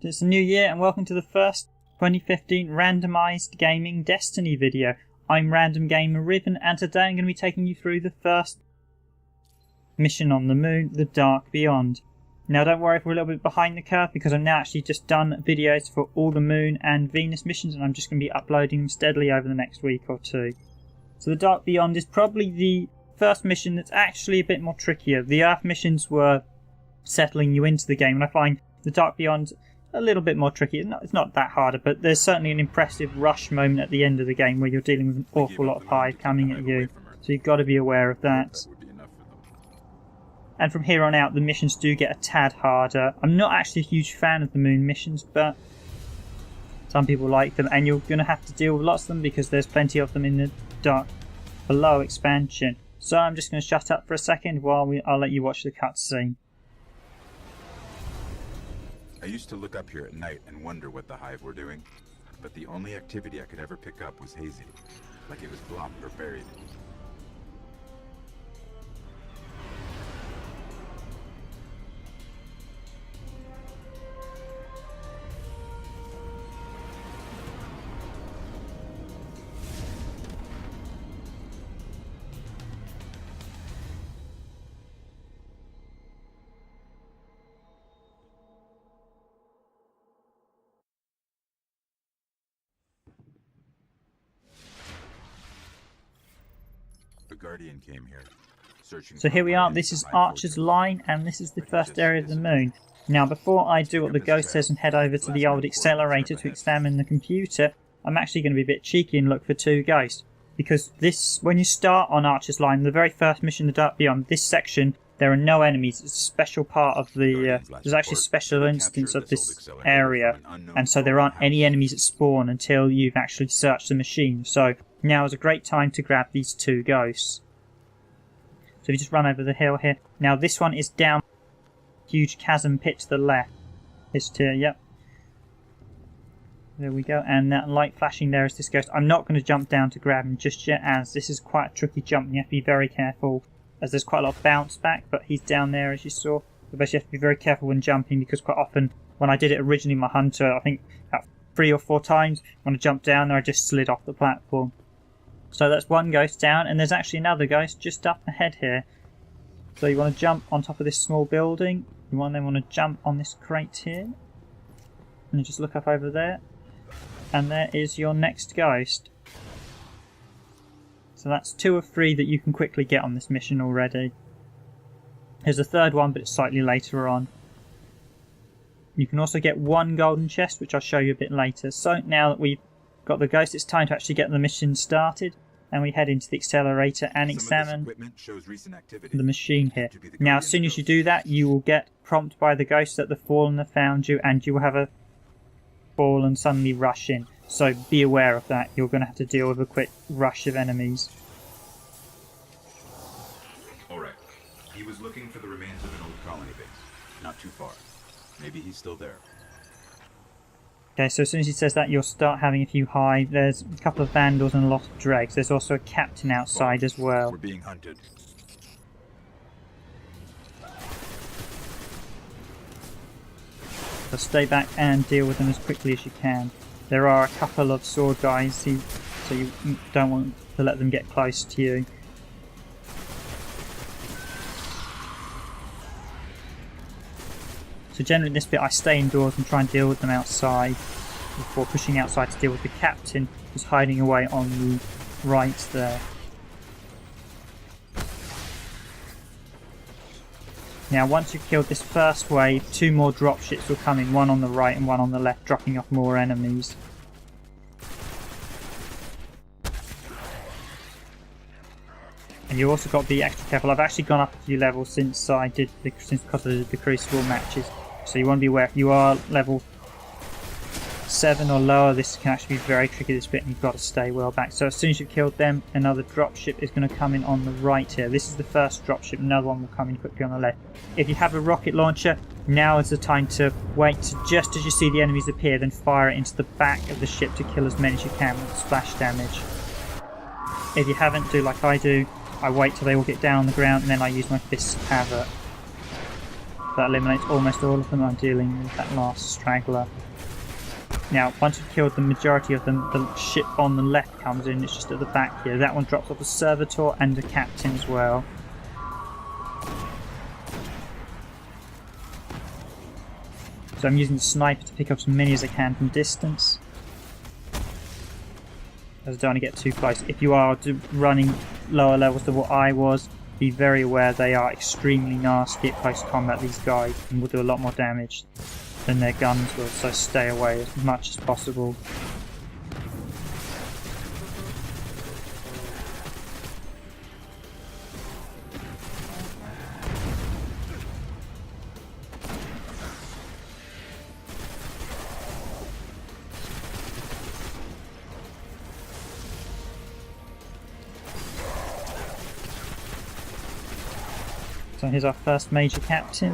It's a new year and welcome to the first 2015 Randomised Gaming Destiny video. I'm Random Gamer Riven and today I'm going to be taking you through the first mission on the moon, the Dark Beyond. Now don't worry if we're a little bit behind the curve because I've now actually just done videos for all the Moon and Venus missions and I'm just going to be uploading them steadily over the next week or two. So the Dark Beyond is probably the first mission that's actually a bit more trickier. The Earth missions were settling you into the game and I find the Dark Beyond a little bit more tricky. It's not that harder, but there's certainly an impressive rush moment at the end of the game where you're dealing with an awful lot of Hive coming at you. So you've got to be aware of that. And from here on out, the missions do get a tad harder. I'm not actually a huge fan of the Moon missions, but some people like them, and you're going to have to deal with lots of them because there's plenty of them in the Dark Below expansion. So I'm just going to shut up for a second while I'll let you watch the cutscene. I used to look up here at night and wonder what the Hive were doing, but the only activity I could ever pick up was hazy, like it was blocked or buried. The Guardian came here, searching. So here we are, this is Archer's Line and this is the first area of the moon. Now before I do what the ghost says and head over to the old accelerator to examine the computer, I'm actually going to be a bit cheeky and look for two ghosts. Because when you start on Archer's Line, the very first mission, the Dark Beyond, this section, there are no enemies. It's a special part of the, there's actually a special instance of this area. And so there aren't any enemies that spawn until you've actually searched the machine. So now is a great time to grab these two ghosts. So if you just run over the hill here. Now this one is down huge chasm pit to the left. This tier, yep. There we go. And that light flashing there is this ghost. I'm not going to jump down to grab him just yet as this is quite a tricky jump. You have to be very careful as there's quite a lot of bounce back. But he's down there as you saw. But basically you have to be very careful when jumping because quite often when I did it originally my Hunter, I think about 3 or 4 times when I jumped down there I just slid off the platform. So that's one ghost down, and there's actually another ghost just up ahead here. So you want to jump on top of this small building. You then want to jump on this crate here. And you just look up over there. And there is your next ghost. So that's 2 of 3 that you can quickly get on this mission already. There's a third one, but it's slightly later on. You can also get 1 golden chest, which I'll show you a bit later. So now that we've got the ghost, it's time to actually get the mission started. And we head into the accelerator and examine the machine here. Now as soon as you do that, you will get prompted by the ghost that the Fallen have found you and you will have a Fallen suddenly rush in. So be aware of that. You're going to have to deal with a quick rush of enemies. Alright, he was looking for the remains of an old colony base. Not too far. Maybe he's still there. Okay, so as soon as he says that, you'll start having a few Hive. There's a couple of Vandals and a lot of Dregs. There's also a Captain outside as well. We're being hunted. So stay back and deal with them as quickly as you can. There are a couple of sword guys, so you don't want to let them get close to you. So generally in this bit I stay indoors and try and deal with them outside before pushing outside to deal with the captain who's hiding away on the right there. Now once you've killed this first wave, 2 more dropships will come in, one on the right and one on the left, dropping off more enemies. And you've also got to be extra careful. I've actually gone up a few levels since I did because of the Crucible matches. So you want to be aware if you are level 7 or lower, this can actually be very tricky this bit and you've got to stay well back. So as soon as you've killed them, another dropship is going to come in on the right here. This is the first dropship, another one will come in quickly on the left. If you have a rocket launcher, now is the time to wait to just as you see the enemies appear, then fire it into the back of the ship to kill as many as you can with splash damage. If you haven't, do like I do. I wait till they all get down on the ground and then I use my fists to have it. That eliminates almost all of them. I'm dealing with that last straggler. Now, once you've killed the majority of them, the ship on the left comes in. It's just at the back here. That one drops off a servitor and a captain as well. So I'm using the sniper to pick up as many as I can from distance, as I don't want to get too close. If you are running lower levels than what I was, be very aware they are extremely nasty at close combat, these guys, and will do a lot more damage than their guns will, so stay away as much as possible. So here's our first major captain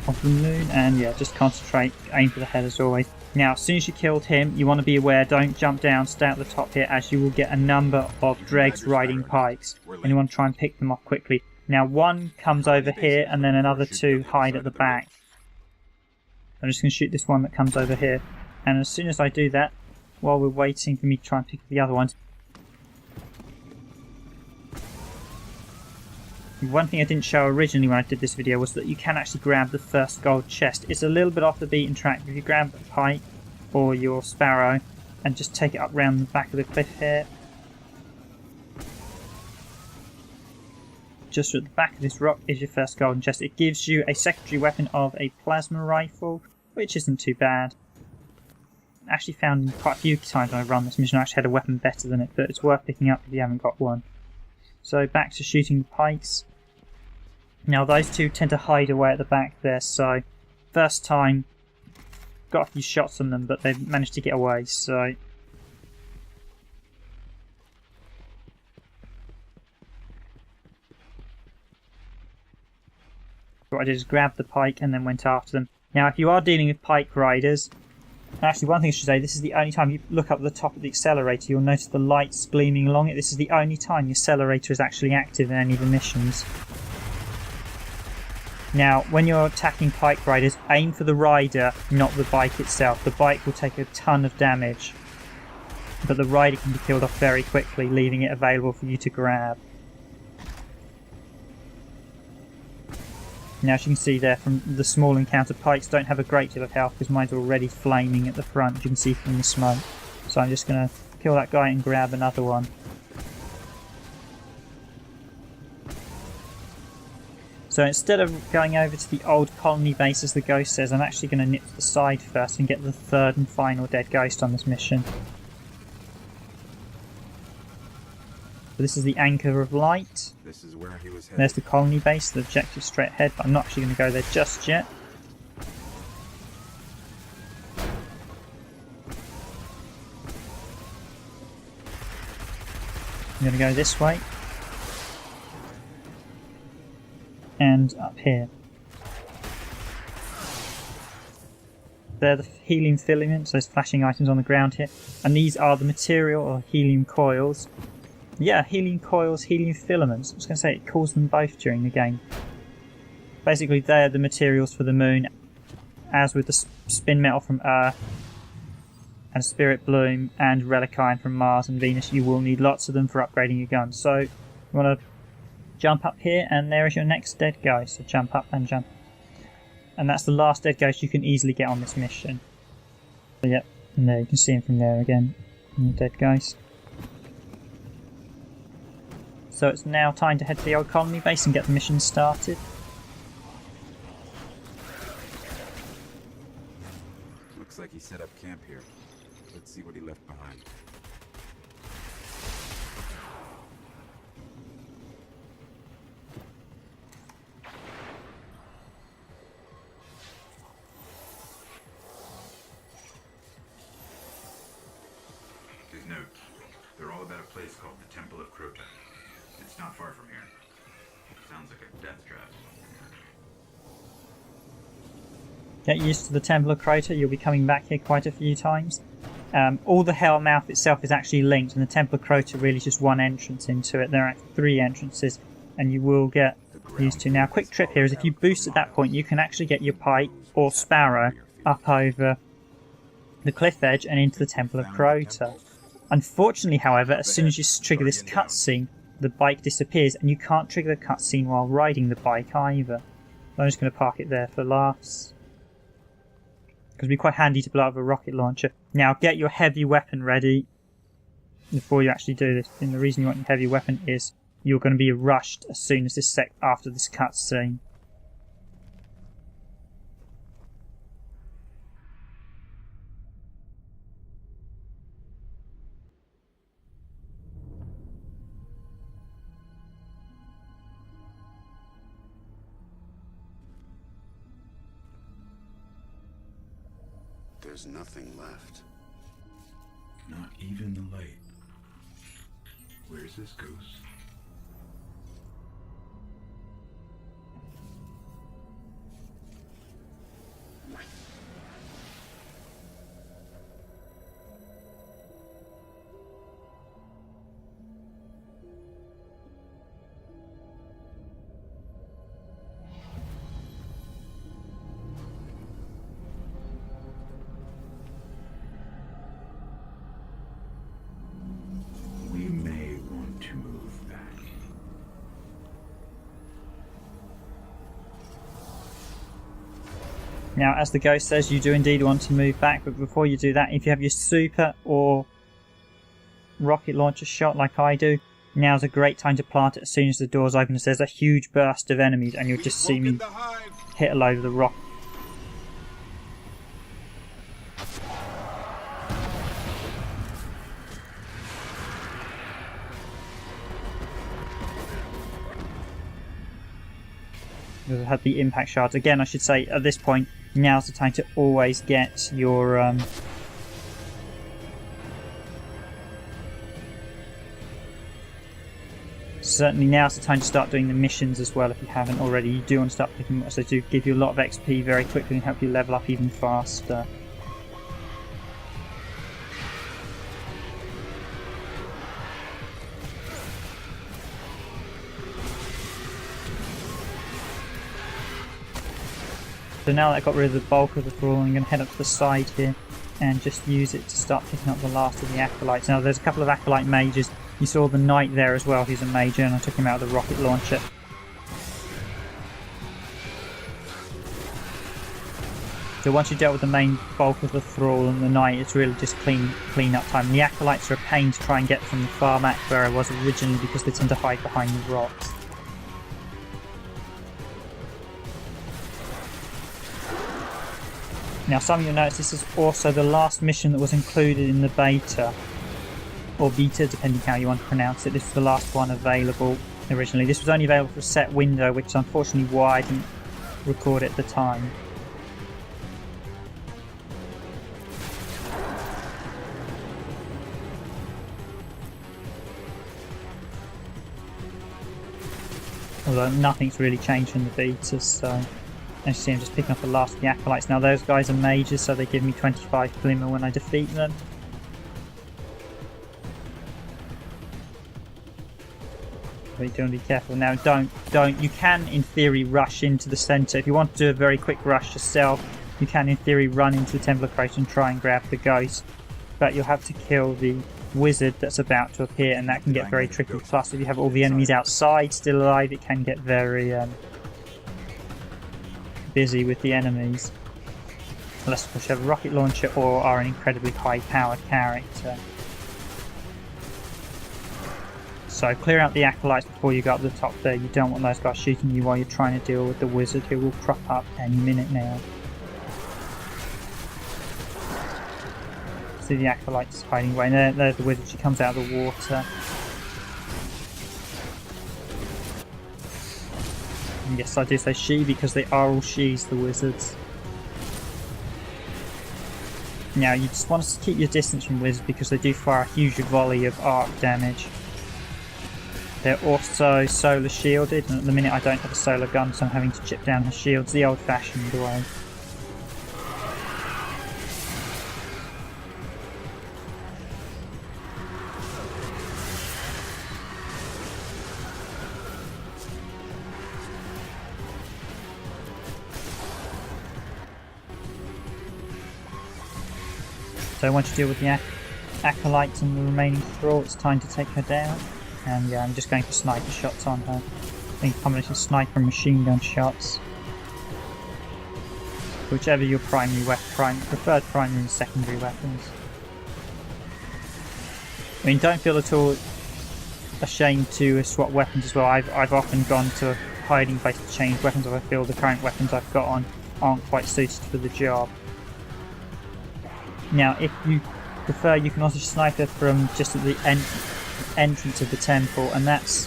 of the moon, and yeah, just concentrate, aim for the head as always. Now, as soon as you killed him, you want to be aware, don't jump down, stay at the top here, as you will get a number of dregs riding pikes, and you want to try and pick them off quickly. Now, one comes over here, and then another two hide at the back. I'm just going to shoot this one that comes over here, and as soon as I do that, while we're waiting for me to try and pick the other ones, one thing I didn't show originally when I did this video was that you can actually grab the first gold chest. It's a little bit off the beaten track. If you grab a pike or your sparrow and just take it up round the back of the cliff here, just at the back of this rock is your first golden chest. It gives you a secondary weapon of a plasma rifle, which isn't too bad. Actually found quite a few times when I've run this mission I actually had a weapon better than it, but it's worth picking up if you haven't got one. So back to shooting the pikes. Now those two tend to hide away at the back there, so first time got a few shots on them, but they've managed to get away, so what I did is grab the pike and then went after them. Now if you are dealing with pike riders, actually one thing I should say, this is the only time you look up at the top of the accelerator, you'll notice the lights gleaming along it. This is the only time the accelerator is actually active in any of the missions. Now, when you're attacking pike riders, aim for the rider, not the bike itself. The bike will take a ton of damage, but the rider can be killed off very quickly, leaving it available for you to grab. Now, as you can see there from the small encounter, pikes don't have a great deal of health because mine's already flaming at the front, as you can see from the smoke. So I'm just going to kill that guy and grab another one. So instead of going over to the old colony base as the ghost says, I'm actually going to nip to the side first and get the third and final dead ghost on this mission. So this is the Anchor of Light. This is where he was headed. There's the colony base, the objective straight ahead, but I'm not actually going to go there just yet. I'm going to go this way. And up here. They're the helium filaments, those flashing items on the ground here. And these are the material, or helium coils. Yeah, helium coils, helium filaments. I was going to say it calls them both during the game. Basically, they're the materials for the moon. As with the spin metal from Earth, and spirit bloom, and relic iron from Mars and Venus, you will need lots of them for upgrading your gun. So, you want to jump up here, and there is your next dead ghost. So jump up and jump. And that's the last dead ghost you can easily get on this mission. So yep, and there you can see him from there again. The dead ghost. So it's now time to head to the old colony base and get the mission started. Looks like he set up camp here. Let's see what he left behind. His notes. They're all about a place called the Temple of Crota. It's not far from here. Sounds like a death trap. Get used to the Temple of Crota, you'll be coming back here quite a few times. All the Hellmouth itself is actually linked, and the Temple of Crota really is just one entrance into it. There are 3 entrances. and you will get used to. Now, quick trip here is if you boost at that point, you can actually get your pike or sparrow up over the cliff edge and into the Temple of Crota. Unfortunately, however, as soon as you trigger this cutscene, the bike disappears, and you can't trigger the cutscene while riding the bike either. I'm just going to park it there for laughs, because it'd be quite handy to blow up a rocket launcher. Now, get your heavy weapon ready before you actually do this. And the reason you want your heavy weapon is you're going to be rushed as soon as after this cutscene. There's nothing left. Not even the light. Where's this ghost? Now, as the ghost says, you do indeed want to move back, but before you do that, if you have your super or rocket launcher shot like I do, now's a great time to plant it as soon as the doors open, as there's a huge burst of enemies and you'll just see me hit a load of the rock. Because I had the impact shards. Again, I should say at this point, now's the time to always get your certainly now's the time to start doing the missions as well if you haven't already. You do want to start picking them up, so they do give you a lot of XP very quickly and help you level up even faster. So now that I've got rid of the bulk of the thrall, I'm going to head up to the side here and just use it to start picking up the last of the acolytes. Now there's a couple of acolyte mages. You saw the knight there as well, he's a mage, and I took him out of the rocket launcher. So once you've dealt with the main bulk of the thrall and the knight, it's really just clean up time. And the acolytes are a pain to try and get from the far back where I was originally because they tend to hide behind the rocks. Now some of you notice this is also the last mission that was included in the beta, or beta depending how you want to pronounce it. This is the last one available originally. This was only available for a set window, which is unfortunately why I didn't record it at the time. Although nothing's really changed from the beta, so as you see, I'm just picking up the last of the acolytes. Now those guys are mages, so they give me 25 glimmer when I defeat them. But you do want to be careful. Now don't, you can in theory rush into the centre. If you want to do a very quick rush yourself, you can in theory run into the Temple of Crota and try and grab the ghost. But you'll have to kill the wizard that's about to appear, and that can get very tricky. Plus, if you have all the enemies outside still alive, it can get very busy with the enemies, unless of course you have a rocket launcher or are an incredibly high powered character. So clear out the acolytes before you go up the top there. You don't want those guys shooting you while you're trying to deal with the wizard, who will crop up any minute now. See the acolytes hiding away. There's the wizard, she comes out of the water. And yes, I do say she because they are all she's, the wizards. Now you just want to keep your distance from wizards because they do fire a huge volley of arc damage. They're also solar shielded, and at the minute I don't have a solar gun, so I'm having to chip down her shields the old fashioned way. So once you deal with the acolytes and the remaining thrall, it's time to take her down. And yeah, I'm just going for sniper shots on her. I think a combination of sniper and machine gun shots. Whichever your preferred primary and secondary weapons. I mean, don't feel at all ashamed to swap weapons as well. I've often gone to a hiding place to change weapons if I feel the current weapons I've got on aren't quite suited for the job. Now, if you prefer, you can also sniper from just at the entrance of the temple, and that's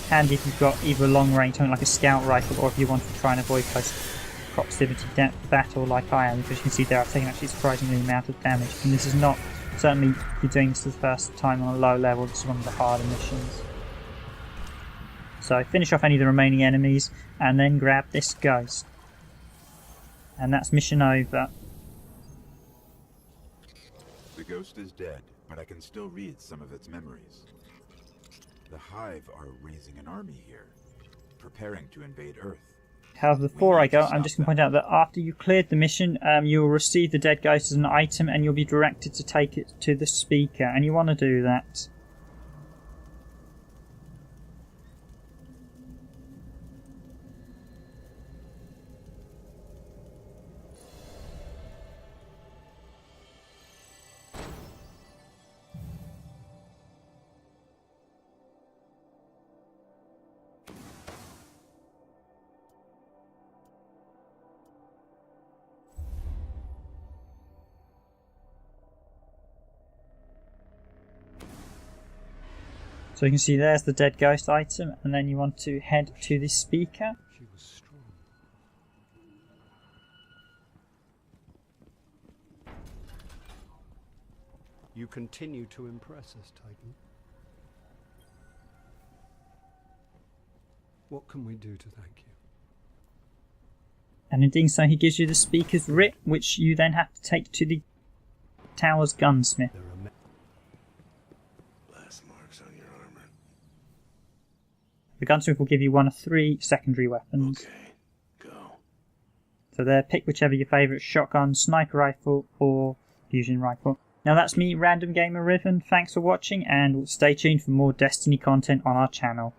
handy if you've got either a long range, something like a scout rifle, or if you want to try and avoid close proximity battle like I am, because you can see there I've taken actually surprisingly amount of damage, and this is not, certainly if you're doing this for the first time on a low level, this is one of the harder missions. So finish off any of the remaining enemies and then grab this ghost. And that's mission over. The ghost is dead, but I can still read some of its memories. The Hive are raising an army here, preparing to invade Earth. However, before I go, I'm just going to point out that after you cleared the mission, you will receive the dead ghost as an item and you'll be directed to take it to the speaker, and you want to do that. So you can see there's the dead ghost item, and then you want to head to the speaker. She was strong. You continue to impress us, Titan. What can we do to thank you? And in doing so, he gives you the speaker's writ, which you then have to take to the tower's gunsmith. There are The gunsmith will give you one of 3 secondary weapons. Okay, go. So there, pick whichever your favourite: shotgun, sniper rifle, or fusion rifle. Now that's me, Random Gamer Riven. Thanks for watching, and stay tuned for more Destiny content on our channel.